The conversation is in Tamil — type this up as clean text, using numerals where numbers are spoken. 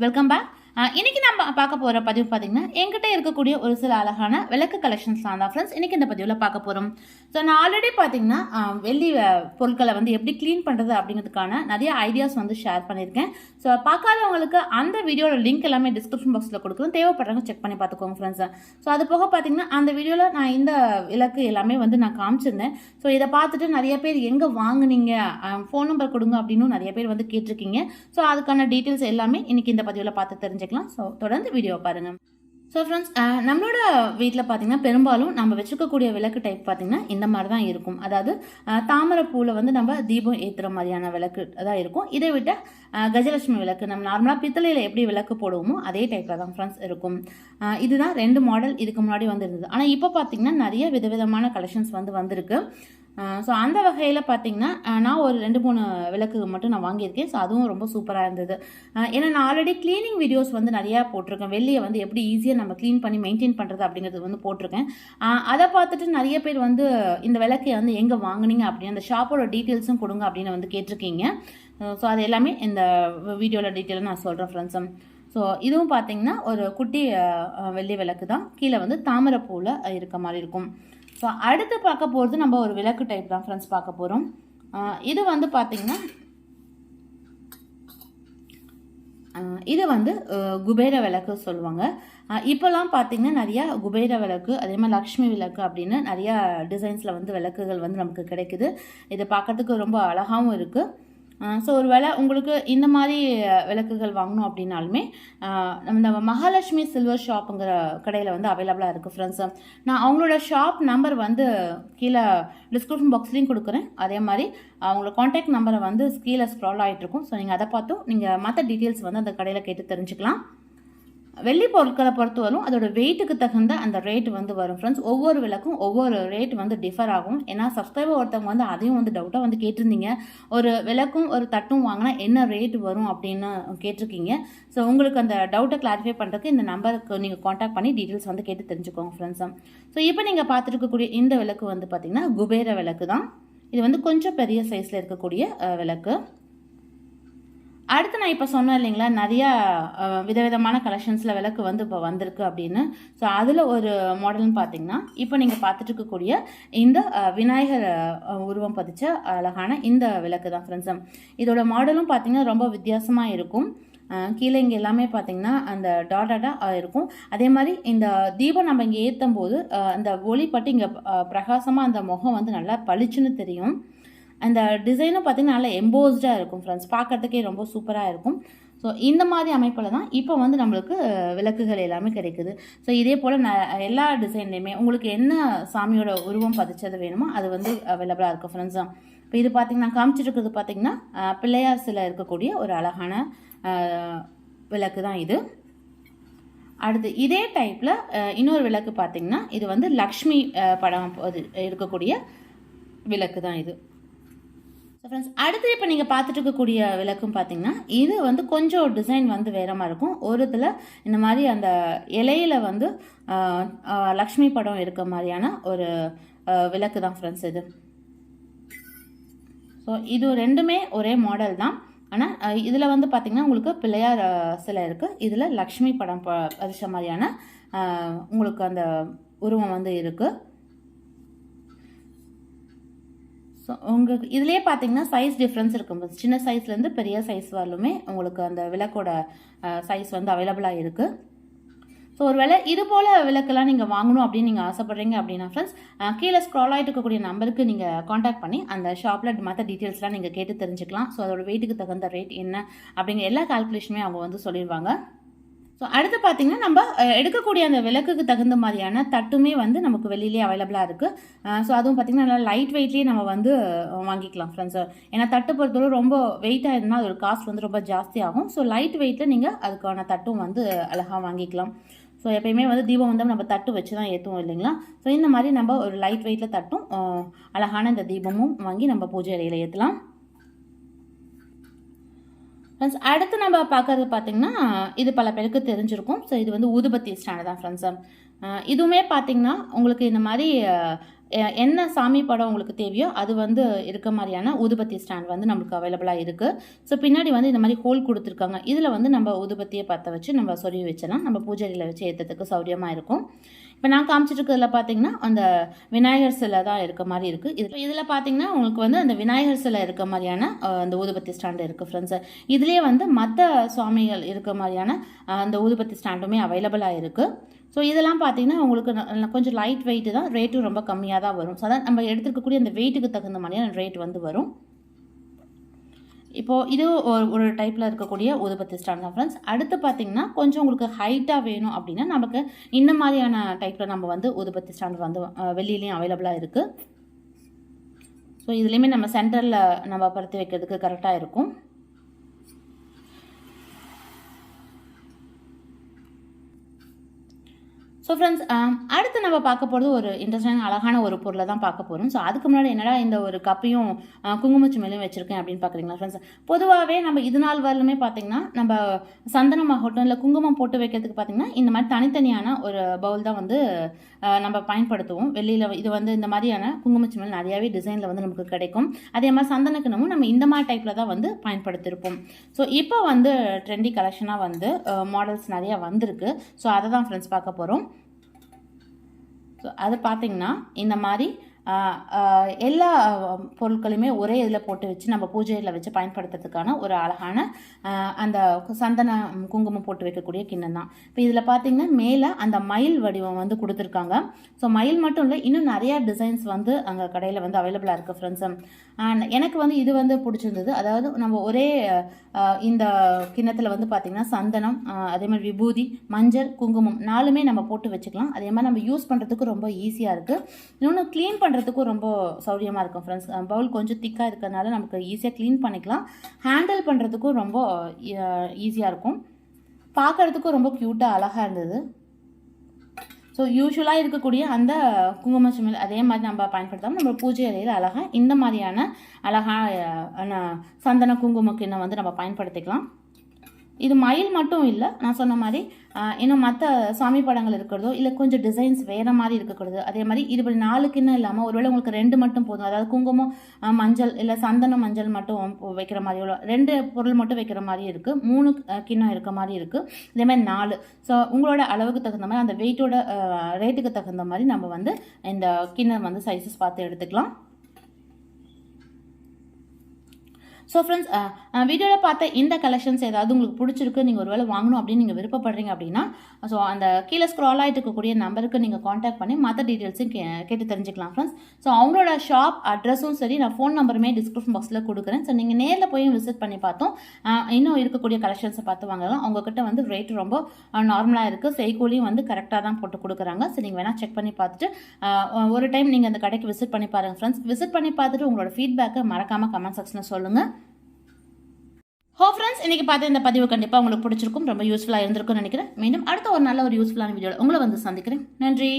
Welcome back. இன்னைக்கு நம்ம பார்க்க போகிற பதிவு பார்த்தீங்கன்னா என்கிட்ட இருக்கக்கூடிய ஒரு சில அழகான விளக்கு கலெக்ஷன்ஸ் தான் ஃப்ரெண்ட்ஸ் இன்னைக்கு இந்த பதிவில் பார்க்க போகிறோம். ஸோ நான் ஆல்ரெடி பார்த்தீங்கன்னா வெள்ளி பொருட்களை வந்து எப்படி க்ளீன் பண்ணுறது அப்படிங்கிறதுக்கான நிறைய ஐடியாஸ் வந்து ஷேர் பண்ணியிருக்கேன். ஸோ பார்க்காதவங்களுக்கு அந்த வீடியோட லிங்க் எல்லாமே டிஸ்கிரிப்ஷன் பாக்ஸில் கொடுக்குறோம், தேவைப்படுறவங்க செக் பண்ணி பார்த்துக்கோங்க ஃப்ரெண்ட்ஸ். ஸோ அது போக பார்த்தீங்கன்னா அந்த வீடியோவில் நான் இந்த விளக்கு எல்லாமே வந்து நான் காமிச்சிருந்தேன். ஸோ இதை பார்த்துட்டு நிறைய பேர் எங்கே வாங்குனீங்க, ஃபோன் நம்பர் கொடுங்க அப்படின்னு நிறைய பேர் வந்து கேட்டிருக்கீங்க. ஸோ அதுக்கான டீட்டெயில்ஸ் எல்லாமே இன்னைக்கு இந்த பதிவில் பார்த்து தெரிஞ்சுக்கலாம். ஸோ தொடர்ந்து வீடியோ பாருங்கள். ஸோ ஃப்ரெண்ட்ஸ், நம்மளோட வீட்டில் பார்த்தீங்கன்னா பெரும்பாலும் நம்ம வச்சுருக்கக்கூடிய விளக்கு டைப் பார்த்தீங்கன்னா இந்த மாதிரி தான் இருக்கும். அதாவது தாமரை பூவில் வந்து நம்ம தீபம் ஏற்றுற மாதிரியான விளக்கு தான் இருக்கும். இதை விட்ட கஜலட்சுமி விளக்கு நம்ம நார்மலாக பித்தளையில் எப்படி விளக்கு போடுவோமோ அதே டைப்பில் தான் ஃப்ரெண்ட்ஸ் இருக்கும். இதுதான் 2 மாடல் இதுக்கு முன்னாடி வந்து இருந்தது. ஆனால் இப்போ பார்த்தீங்கன்னா நிறைய விதவிதமான கலெக்ஷன்ஸ் வந்து வந்திருக்கு. ஸோ அந்த வகையில் பார்த்தீங்கன்னா நான் ஒரு 2-3 விளக்கு மட்டும் நான் வாங்கியிருக்கேன். ஸோ அதுவும் ரொம்ப சூப்பராக இருந்தது. ஏன்னா நான் ஆல்ரெடி க்ளீனிங் வீடியோஸ் வந்து நிறையா போட்டிருக்கேன். வெள்ளியை வந்து எப்படி ஈஸியாக நம்ம க்ளீன் பண்ணி மெயின்டைன் பண்ணுறது அப்படிங்கிறது வந்து போட்டிருக்கேன். அதை பார்த்துட்டு நிறைய பேர் வந்து இந்த விளக்கை வந்து எங்கே வாங்கினீங்க அப்படின்னு அந்த ஷாப்போட டீட்டெயில்ஸும் கொடுங்க அப்படின்னு வந்து கேட்டிருக்கீங்க. ஸோ அது எல்லாமே இந்த வீடியோவில் டீட்டெயிலாக நான் சொல்கிறேன் ஃப்ரெண்ட்ஸும். ஸோ இதுவும் பார்த்தீங்கன்னா ஒரு குட்டி வெள்ளி விளக்கு தான், கீழே வந்து தாமரை பூவில் இருக்க மாதிரி இருக்கும். ஸோ அடுத்து பார்க்க போகிறது நம்ம ஒரு விளக்கு டைப் தான் ஃப்ரெண்ட்ஸ் பார்க்க போகிறோம். இது வந்து பார்த்திங்கன்னா இது வந்து குபேர விளக்கு சொல்லுவாங்க. இப்போலாம் பார்த்திங்கன்னா நிறையா குபேர விளக்கு, அதே மாதிரி லக்ஷ்மி விளக்கு அப்படின்னு நிறையா டிசைன்ஸில் வந்து விளக்குகள் வந்து நமக்கு கிடைக்குது. இது பார்க்கறதுக்கு ரொம்ப அழகாகவும் இருக்குது. ஸோ ஒரு வேளை உங்களுக்கு இந்த மாதிரி விளக்குகள் வாங்கணும் அப்படின்னாலுமே நம்ம மகாலட்சுமி சில்வர் ஷாப்புங்கிற கடையில் வந்து அவைலபிளாக இருக்குது ஃப்ரெண்ட்ஸ். நான் அவங்களோட ஷாப் நம்பர் வந்து கீழே டிஸ்கிரிப்ஷன் பாக்ஸ்லேயும் கொடுக்குறேன். அதே மாதிரி அவங்களோட காண்டாக்ட் நம்பரை வந்து கீழே ஸ்க்ரால் ஆகிட்ருக்கும். ஸோ நீங்கள் அதை பார்த்தும் நீங்கள் மற்ற டீட்டெயில்ஸ் வந்து அந்த கடையில் கேட்டு தெரிஞ்சுக்கலாம். வெள்ளி பொருட்களை பொறுத்தவரைக்கும் அதோட வெயிட்டுக்கு தகுந்த அந்த ரேட் வந்து வரும் ஃப்ரெண்ட்ஸ். ஒவ்வொரு விளக்கும் ஒவ்வொரு ரேட் வந்து டிஃபர் ஆகும். ஏன்னா சப்ஸ்கிரைபர் ஒருத்தவங்க வந்து அதையும் வந்து டவுட்டாக வந்து கேட்டிருந்தீங்க, ஒரு விளக்கும் ஒரு தட்டும் வாங்கினா என்ன ரேட் வரும் அப்படின்னு கேட்டிருக்கீங்க. ஸோ உங்களுக்கு அந்த டவுட்டை கிளாரிஃபை பண்ணுறதுக்கு இந்த நம்பருக்கு நீங்கள் காண்டாக்ட் பண்ணி டீட்டெயில்ஸ் வந்து கேட்டு தெரிஞ்சுக்கோங்க ஃப்ரெண்ட்ஸும். ஸோ இப்போ நீங்கள் பார்த்துருக்கக்கூடிய இந்த விளக்கு வந்து பார்த்திங்கன்னா குபேர விளக்கு தான். இது வந்து கொஞ்சம் பெரிய சைஸில் இருக்கக்கூடிய விளக்கு. அடுத்து நான் இப்போ சொன்னேன் இல்லைங்களா, நிறையா விதவிதமான கலெக்ஷன்ஸில் விளக்கு வந்து இப்போ வந்திருக்கு அப்படின்னு. ஸோ அதில் ஒரு மாடல்னு பார்த்தீங்கன்னா இப்போ நீங்கள் பார்த்துட்டு இருக்கக்கூடிய இந்த விநாயகர் உருவம் பதிச்ச அழகான இந்த விளக்கு தான் ஃப்ரெண்ட்ஸ். இதோட மாடலும் பார்த்தீங்கன்னா ரொம்ப வித்தியாசமாக இருக்கும். கீழே இங்கே எல்லாமே பார்த்தீங்கன்னா அந்த டாட்டாக இருக்கும். அதே மாதிரி இந்த தீபம் நம்ம இங்கே ஏற்றும் போது அந்த ஒளிப்பட்டு இங்கே பிரகாசமாக அந்த முகம் வந்து நல்லா பளிச்சுன்னு தெரியும். அந்த டிசைனும் பார்த்திங்கன்னா நல்லா எம்போஸ்டாக இருக்கும் ஃப்ரெண்ட்ஸ், பார்க்குறதுக்கே ரொம்ப சூப்பராக இருக்கும். ஸோ இந்த மாதிரி அமைப்பில் தான் இப்போ வந்து நம்மளுக்கு விளக்குகள் எல்லாமே கிடைக்குது. ஸோ இதே போல் எல்லா டிசைன்லேயுமே உங்களுக்கு என்ன சாமியோட உருவம் பதிச்சது வேணுமோ அது வந்து அவைலபிளாக இருக்கும் ஃப்ரெண்ட்ஸ். இப்போ இது பார்த்திங்கன்னா காமிச்சிருக்கிறது பார்த்திங்கன்னா பிள்ளையார் சிலை இருக்கக்கூடிய ஒரு அழகான விளக்கு தான் இது. அடுத்து இதே டைப்பில் இன்னொரு விளக்கு பார்த்திங்கன்னா இது வந்து லக்ஷ்மி படம் இருக்கக்கூடிய விளக்கு தான் இது. ஸோ ஃப்ரெண்ட்ஸ், அடுத்து இப்போ நீங்கள் பார்த்துட்டு இருக்கக்கூடிய விளக்கும் பார்த்தீங்கன்னா இது வந்து கொஞ்சம் டிசைன் வந்து வேறு மாதிரி இருக்கும். ஒரு இதில் இந்த மாதிரி அந்த இலையில வந்து லக்ஷ்மி படம் இருக்க மாதிரியான ஒரு விளக்கு தான் ஃப்ரெண்ட்ஸ் இது. ஸோ இது ரெண்டுமே ஒரே மாடல் தான். ஆனால் இதில் வந்து பார்த்திங்கன்னா உங்களுக்கு பிள்ளையார் சிலை இருக்குது, இதில் லக்ஷ்மி படம் பதிச்ச மாதிரியான உங்களுக்கு அந்த உருவம் வந்து இருக்குது. ஸோ உங்களுக்கு இதுலேயே பார்த்தீங்கன்னா சைஸ் டிஃப்ரென்ஸ் இருக்கும். சின்ன சைஸ்லேருந்து பெரிய சைஸ் வரலுமே உங்களுக்கு அந்த விளக்கோட சைஸ் வந்து அவைலபிளாக இருக்குது. ஸோ ஒருவேளை இது போல் விளக்கெல்லாம் நீங்கள் வாங்கணும் அப்படின்னு நீங்கள் ஆசைப்பட்றீங்க அப்படின்னா ஃப்ரெண்ட்ஸ் கீழே ஸ்க்ரால் ஆகிட்டு இருக்கக்கூடிய நம்பருக்கு நீங்கள் காண்டாக்ட் பண்ணி அந்த ஷாப்பில் மற்ற டீட்டெயில்ஸ்லாம் நீங்கள் கேட்டு தெரிஞ்சுக்கலாம். ஸோ அதோட வெயிட்டுக்கு தகுந்த ரேட் என்ன அப்படிங்கிற எல்லா கால்குலேஷனுமே அவங்க வந்து சொல்லிடுவாங்க. ஸோ அடுத்து பார்த்தீங்கன்னா நம்ம எடுக்கக்கூடிய அந்த விளக்குக்கு தகுந்த மாதிரியான தட்டுமே வந்து நமக்கு வெளியிலேயே அவைலபிளாக இருக்குது. ஸோ அதுவும் பார்த்திங்கன்னா நல்லா லைட் வெயிட்லேயே நம்ம வந்து வாங்கிக்கலாம் ஃப்ரெண்ட்ஸ். ஏன்னா தட்டு பொறுத்தவரை ரொம்ப வெயிட்டாக இருந்தால் அதோட காஸ்ட் வந்து ரொம்ப ஜாஸ்தி ஆகும். ஸோ லைட் வெயிட்டில் நீங்கள் அதுக்கான தட்டும் வந்து அழகாக வாங்கிக்கலாம். ஸோ எப்பயுமே வந்து தீபம் வந்து நம்ம தட்டு வச்சு தான் ஏற்றுவோம் இல்லைங்களா. ஸோ இந்த மாதிரி நம்ம ஒரு லைட் வெயிட்டில் தட்டும் அழகான இந்த தீபமும் வாங்கி நம்ம பூஜை அறையில் ஏற்றலாம். ஃப்ரெண்ட்ஸ் அடுத்து நம்ம பார்க்கறது பார்த்திங்கன்னா இது பல பேருக்கு தெரிஞ்சிருக்கும். ஸோ இது வந்து ஊதுபத்தி ஸ்டாண்டு தான் ஃப்ரெண்ட்ஸ். இதுவுமே பார்த்திங்கன்னா உங்களுக்கு இந்த மாதிரி என்ன சாமி படம் உங்களுக்கு தேவையோ அது வந்து இருக்க மாதிரியான ஊதுபத்தி ஸ்டாண்ட் வந்து நம்மளுக்கு அவைலபிளாக இருக்குது. ஸோ பின்னாடி வந்து இந்த மாதிரி ஹோல் கொடுத்துருக்காங்க. இதில் வந்து நம்ம ஊதுபத்தியை பற்ற வச்சு நம்ம சொருவி வச்சலாம். நம்ம பூஜையில் வச்சு ஏற்றத்துக்கு சௌரியமாக இருக்கும். இப்போ நான் காமிச்சிட்ருக்கிறதுல பார்த்தீங்கன்னா அந்த விநாயகர் சிலை தான் இருக்க மாதிரி இருக்குது. இதில் பார்த்தீங்கன்னா உங்களுக்கு வந்து அந்த விநாயகர் சிலை இருக்க மாதிரியான அந்த ஊதுபத்தி ஸ்டாண்டு இருக்குது ஃப்ரெண்ட்ஸு. இதுலேயே வந்து மற்ற சுவாமிகள் இருக்க மாதிரியான அந்த ஊதுபத்தி ஸ்டாண்டுமே அவைலபிளாக இருக்குது. ஸோ இதெல்லாம் பார்த்தீங்கன்னா உங்களுக்கு கொஞ்சம் லைட் வெயிட்டு தான், ரேட்டும் ரொம்ப கம்மியாக தான் வரும். ஸோ அதான் நம்ம எடுத்துக்கக்கூடிய அந்த வெயிட்டுக்கு தகுந்த மாதிரியான ரேட் வந்து வரும். இப்போது இது ஒரு டைப்பில் இருக்கக்கூடிய ஊதுபத்தி ஸ்டாண்ட் தான் ஃப்ரெண்ட்ஸ். அடுத்து பார்த்தீங்கன்னா கொஞ்சம் உங்களுக்கு ஹைட்டாக வேணும் அப்படின்னா நமக்கு இந்த மாதிரியான டைப்பில் நம்ம வந்து ஊதுபத்தி ஸ்டாண்ட் வந்து வெளியிலையும் அவைலபிளாக இருக்குது. ஸோ இதுலேயுமே நம்ம சென்டரில் நம்ம பருத்தி வைக்கிறதுக்கு கரெக்டாக இருக்கும். ஸோ ஃப்ரெண்ட்ஸ், அடுத்து நம்ம பார்க்க போகிறது ஒரு இன்ட்ரெஸ்டான அழகான ஒரு பொருளை தான் பார்க்க போகிறோம். ஸோ அதுக்கு முன்னாடி என்னடா இந்த ஒரு கப்பையும் குங்குமச்சிமையிலையும் வச்சுருக்கேன் அப்படின்னு பார்க்குறீங்களா ஃப்ரெண்ட்ஸ். பொதுவாகவே நம்ம இது நாள் வரலுமே பார்த்திங்கன்னா நம்ம சந்தனமாகட்டும் இல்லை குங்குமம் போட்டு வைக்கிறதுக்கு பார்த்திங்கன்னா இந்த மாதிரி தனித்தனியான ஒரு பவுல் தான் வந்து நம்ம பயன்படுத்துவோம். வெளியில் இது வந்து இந்த மாதிரியான குங்குமச்சிமையில் நிறையாவே டிசைனில் வந்து நமக்கு கிடைக்கும். அதே மாதிரி சந்தனக்கிணமும் நம்ம இந்த மாதிரி டைப்பில் தான் வந்து பயன்படுத்தியிருப்போம். ஸோ இப்போ வந்து ட்ரெண்டி கலெக்ஷனாக வந்து மாடல்ஸ் நிறையா வந்திருக்கு. ஸோ அதை தான் ஃப்ரெண்ட்ஸ் பார்க்க போகிறோம். ஸோ அது பார்த்திங்கன்னா இந்த மாதிரி எல்லா பொருட்களையுமே ஒரே இதில் போட்டு வச்சு நம்ம பூஜையில் வச்சு பயன்படுத்துறதுக்கான ஒரு அழகான அந்த சந்தன குங்குமம் போட்டு வைக்கக்கூடிய கிண்ணம் தான். இப்போ இதில் பார்த்திங்கன்னா மேலே அந்த மயில் வடிவம் வந்து கொடுத்துருக்காங்க. ஸோ மயில் மட்டும் இல்லை, இன்னும் நிறையா டிசைன்ஸ் வந்து அங்கே கடையில் வந்து அவைலபிளாக இருக்குது ஃப்ரெண்ட்ஸ். எனக்கு வந்து இது வந்து பிடிச்சிருந்தது. அதாவது நம்ம ஒரே இந்த கிண்ணத்தில் வந்து பார்த்திங்கன்னா சந்தனம், அதே மாதிரி விபூதி, மஞ்சள், குங்குமம் 4மே நம்ம போட்டு வச்சுக்கலாம். அதே மாதிரி நம்ம யூஸ் பண்ணுறதுக்கு ரொம்ப ஈஸியாக இருக்குது. இன்னொன்று க்ளீன் பண்ணுறதுக்கும் ரொம்ப சௌரியமாக இருக்கும் ஃப்ரெண்ட்ஸ். பவுல் கொஞ்சம் திக்காக இருக்கிறதுனால நமக்கு ஈஸியாக க்ளீன் பண்ணிக்கலாம். ஹேண்டில் பண்ணுறதுக்கும் ரொம்ப ஈஸியாக இருக்கும். பார்க்குறதுக்கும் ரொம்ப க்யூட்டாக அழகாக இருந்தது. ஸோ யூஸ்வலாக இருக்கக்கூடிய அந்த குங்குமச்சிமிழ் அதே மாதிரி நம்ம பயன்படுத்தாமல் நம்ம பூஜை அறையில் அழகாக இந்த மாதிரியான அழகான சந்தன குங்கும கிண்ணம் வந்து நம்ம பயன்படுத்திக்கலாம். இது மயில் மட்டும் இல்லை, நான் சொன்ன மாதிரி இன்னும் மற்ற சாமி படங்கள் இருக்கிறதோ இல்லை கொஞ்சம் டிசைன்ஸ் வேறு மாதிரி இருக்கக்கூடாது. அதே மாதிரி இது 4 கிண்ணம் இல்லாமல் ஒருவேளை உங்களுக்கு 2 மட்டும் போதும். அதாவது குங்குமம் மஞ்சள் இல்லை சந்தனம் மஞ்சள் மட்டும் வைக்கிற மாதிரி 2 பொருள் மட்டும் வைக்கிற மாதிரி இருக்குது. 3 கிண்ணம் இருக்க மாதிரி இருக்குது. இதே மாதிரி 4. ஸோ உங்களோட அளவுக்கு தகுந்த மாதிரி அந்த வெயிட்டோட ரேட்டுக்கு தகுந்த மாதிரி நம்ம வந்து இந்த கிண்ணம் வந்து சைஸஸ் பார்த்து எடுத்துக்கலாம். ஸோ ஃப்ரெண்ட்ஸ், வீடியோவில் பார்த்த இந்த கலெக்ஷன்ஸ் ஏதாவது உங்களுக்கு பிடிச்சிருக்கு, நீங்கள் ஒருவேளை வாங்கணும் அப்படின்னு நீங்கள் விருப்பப்படுறீங்க அப்படின்னா ஸோ அந்த கீழே ஸ்க்ரால் ஆகிட்டு இருக்கக்கூடிய நம்பருக்கு நீங்கள் காண்டாக்ட் பண்ணி மற்ற டீட்டெயில்ஸும் கேட்டு தெரிஞ்சுக்கலாம் ஃப்ரெண்ட்ஸ். ஸோ அவங்களோட ஷாப் அட்ரஸும் சரி, நான் ஃபோன் நம்பருமே டிஸ்கிரிப்ஷன் பாக்ஸில் கொடுக்குறேன். ஸோ நீங்கள் நேரில் போய் விசிட் பண்ணி பார்த்தோம் இன்னும் இருக்கக்கூடிய கலெக்ஷன்ஸை பார்த்து வாங்கலாம். அவங்கக்கிட்ட வந்து ரேட்டு ரொம்ப நார்மலாக இருக்குது. செய்கூலியும் வந்து கரெக்டாக தான் போட்டு கொடுக்குறாங்க. ஸோ நீங்கள் வேணால் செக் பண்ணி பார்த்துட்டு ஒரு டைம் நீங்கள் அந்த கடைக்கு விசிட் பண்ணி பாருங்கள் ஃப்ரெண்ட்ஸ். விசிட் பண்ணி பார்த்துட்டு உங்களோட ஃபீட்பேக்கை மறக்காமல் கமெண்ட் செக்ஷனில் சொல்லுங்கள். ஃப்ரெண்ட்ஸ், இன்னைக்கு பார்த்து இந்த பதிவு கண்டிப்பாக உங்களுக்கு பிடிச்சிருக்கும், ரொம்ப யூஸ்ஃபுல்லாக இருந்திருக்கும்னு நினைக்கிறேன். மீண்டும் அடுத்த ஒரு நல்ல ஒரு யூஸ்ஃபுல்லான வீடியோவில் உங்களை வந்து சந்திக்கிறேன். நன்றி.